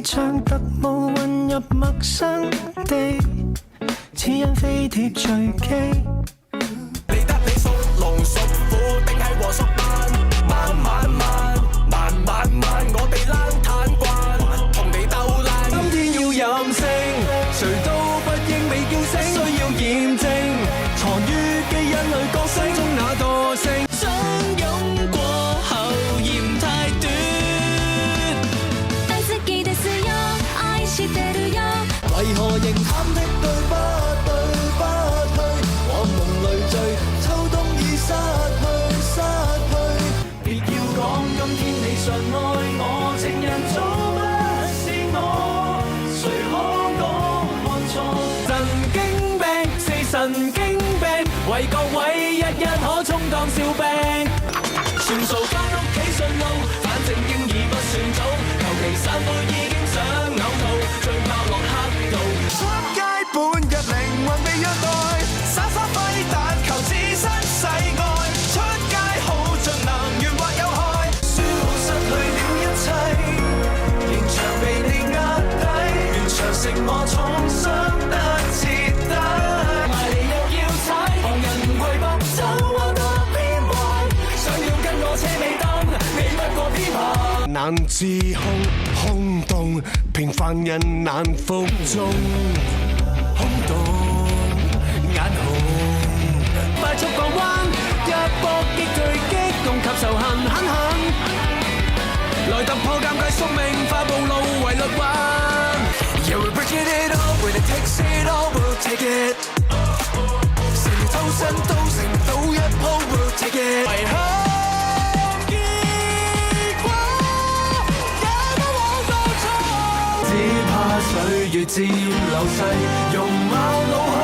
像特務混入陌生地，只因飛碟墜機。理得你屬龍屬虎定係和屬慢，我哋冷淡慣，同你鬥爛。今天要任性，誰都不應被叫醒，需要驗證藏於基因裏角色中那惰性。相擁過後嫌太短，大好きですよ愛してるよ，為何仍淡的對不去？我夢裏醉，秋冬已失去。別要講今天你尚愛我，情人早不是我，誰可講看錯？神經病是神經病，為各位日可充當笑柄。算數返屋企順路，反正經已不算早，求其散會已經想嘔吐，最怕落黑道。出街半日靈魂被虐待，耍花揮但求置身世外，出街好盡能源或有害，輸好失去了一切，現場被你壓低，現場成我重傷得徹底。埋嚟又要踩，旁人為博走我多變壞，想要跟我車尾燈，你不過偏旁。難自控，空洞，平凡人難服眾，空洞眼紅。快速過彎，一搏擊退激動及仇恨，狠來突破尷尬宿命，化暴露為律還。 Yeah, we're breaking it all, when it takes it all, we'll take it。成條周身都成到一鋪 we'll take it。遺憾結果也不枉當初，只怕歲月漸流逝，容貌老去。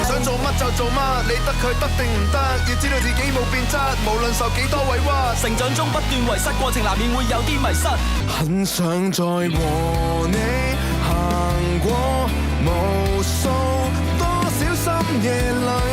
想做乜就做乜，理得佢得定唔得？要知道自己冇變質，無論受幾多委屈。成長中不斷遺失，過程難免會有啲迷失。很想再和你行過無數多少深夜裏。